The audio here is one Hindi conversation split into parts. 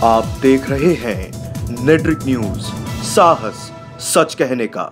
आप देख रहे हैं नेट्रिक न्यूज, साहस सच कहने का।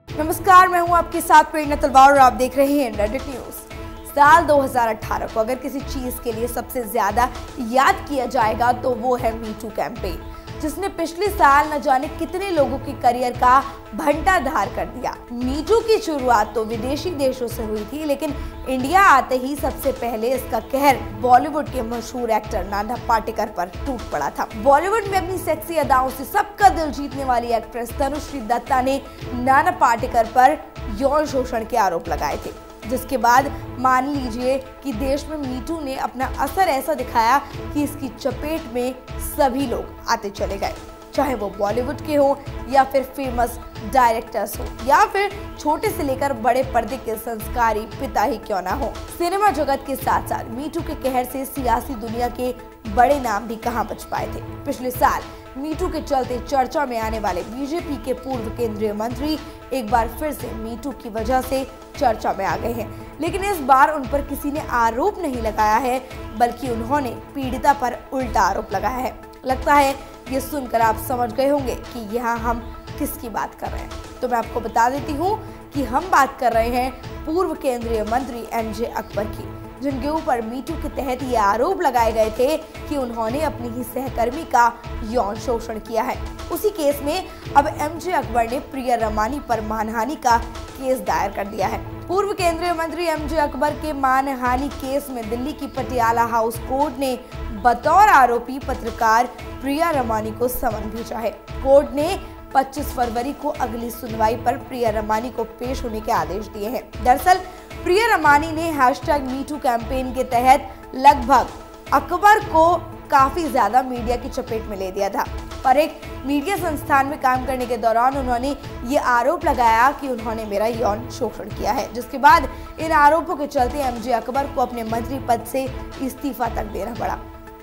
नमस्कार, मैं हूं आपके साथ प्रेरणा तलवार और आप देख रहे हैं नेट्रिक न्यूज। साल 2018 को अगर किसी चीज के लिए सबसे ज्यादा याद किया जाएगा तो वो है मी टू कैंपेन, जिसने पिछले साल न जाने कितने लोगों के करियर का भंडाधार कर दिया। मी टू की शुरुआत तो विदेशी देशों से हुई थी, लेकिन इंडिया आते ही सबसे पहले इसका कहर बॉलीवुड के मशहूर एक्टर नाना पाटेकर पर टूट पड़ा था। बॉलीवुड में अपनी सेक्सी अदाओं से सबका दिल जीतने वाली एक्ट्रेस तनुश्री दत्ता ने नाना पाटेकर पर यौन शोषण के आरोप लगाए थे, जिसके बाद मान लीजिए कि देश में मी टू ने अपना असर ऐसा दिखाया कि इसकी चपेट में सभी लोग आते चले गए, चाहे वो बॉलीवुड के हो या फिर फेमस डायरेक्टर्स हो या फिर छोटे से लेकर बड़े पर्दे के संस्कारी पिता ही क्यों ना हो। सिनेमा जगत के साथ साथ मी टू के कहर से सियासी दुनिया के बड़े नाम भी कहां बच पाए थे। पिछले साल मी टू के चलते चर्चा में आने वाले बीजेपी के पूर्व केंद्रीय मंत्री एक बार फिर से मी टू की वजह से चर्चा में आ गए हैं, लेकिन इस बार उन पर किसी ने आरोप नहीं लगाया है, बल्कि उन्होंने पीड़िता पर उल्टा आरोप लगाया है। लगता है ये सुनकर आप समझ गए होंगे कि यहाँ हम किसकी बात कर रहे हैं, तो मैं आपको बता देती हूँ कि हम बात कर रहे हैं पूर्व केंद्रीय मंत्री एमजे अकबर की, जिनके ऊपर मी टू के तहत ये आरोप लगाए गए थे कि उन्होंने अपनी ही सहकर्मी का यौन शोषण किया है। उसी केस में अब एमजे अकबर ने प्रिया रमानी पर मानहानि का केस दायर कर दिया है। पूर्व केंद्रीय मंत्री एमजे अकबर के मानहानि केस में दिल्ली की पटियाला हाउस कोर्ट ने बतौर आरोपी पत्रकार प्रिया रमानी को समन भेजा है। कोर्ट ने 25 फरवरी को अगली सुनवाई पर प्रिया रमानी को पेश होने के आदेश दिए हैं। दरअसल प्रिया रमानी ने #MeToo कैंपेन के तहत लगभग अकबर को काफी ज्यादा मीडिया की चपेट में ले दिया था, पर एक मीडिया संस्थान में काम करने के दौरान उन्होंने ये आरोप लगाया कि उन्होंने मेरा यौन शोषण किया है, जिसके बाद इन आरोपों के चलते एमजे अकबर को अपने मंत्री पद से इस्तीफा तक देना पड़ा।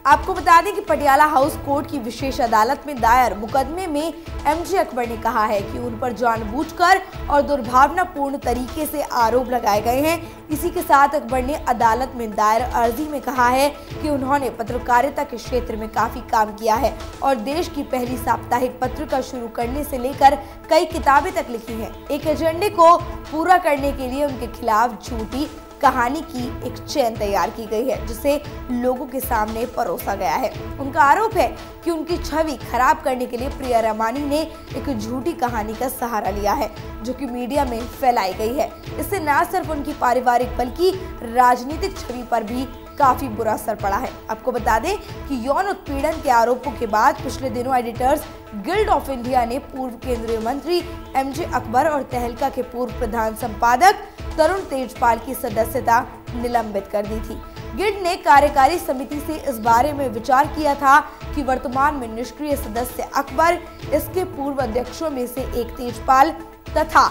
आपको बता दें कि पटियाला हाउस कोर्ट की विशेष अदालत में दायर मुकदमे में एमजे अकबर ने कहा है कि उन पर जानबूझकर और दुर्भावनापूर्ण तरीके से आरोप लगाए गए हैं। इसी के साथ अकबर ने अदालत में दायर अर्जी में कहा है कि उन्होंने पत्रकारिता के क्षेत्र में काफी काम किया है और देश की पहली साप्ताहिक पत्रिका शुरू करने से लेकर कई किताबें तक लिखी हैं। एक एजेंडे को पूरा करने के लिए उनके खिलाफ झूठी कहानी की एक चेन तैयार की गई है, जिसे लोगों के सामने परोसा गया है। उनका आरोप है कि उनकी छवि खराब करने के लिए प्रिया रमानी ने एक झूठी कहानी का सहारा लिया है, जो कि मीडिया में फैलाई गई है। इससे न सिर्फ उनकी पारिवारिक बल्कि राजनीतिक छवि पर भी काफी बुरा असर पड़ा है। आपको बता दें कि यौन उत्पीड़न के आरोपों के बाद पिछले दिनों एडिटर्स गिल्ड ऑफ इंडिया ने पूर्व केंद्रीय मंत्री एमजे अकबर और तहलका के पूर्व प्रधान संपादक तरुण तेजपाल की सदस्यता निलंबित कर दी थी। गिल्ड ने कार्यकारी समिति से इस बारे में विचार किया था कि वर्तमान में निष्क्रिय सदस्य अकबर, इसके पूर्व अध्यक्षों में से एक तेजपाल तथा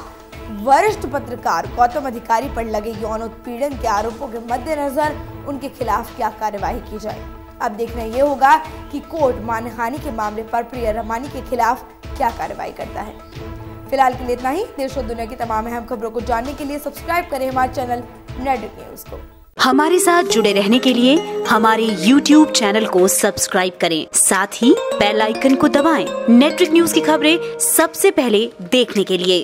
वरिष्ठ पत्रकार गौतम अधिकारी पर लगे यौन उत्पीड़न के आरोपों के मद्देनजर उनके खिलाफ क्या कार्यवाही की जाए। अब देखना ये होगा कि कोर्ट मानहानि के मामले पर प्रिया रमानी के खिलाफ क्या कार्रवाई करता है। फिलहाल के लिए इतना ही। देश और दुनिया की तमाम अहम खबरों को जानने के लिए सब्सक्राइब करें हमारे चैनल नेट्रिक न्यूज को। हमारे साथ जुड़े रहने के लिए हमारे YouTube चैनल को सब्सक्राइब करें, साथ ही बेल आइकन को दबाएं। नेट्रिक न्यूज की खबरें सबसे पहले देखने के लिए।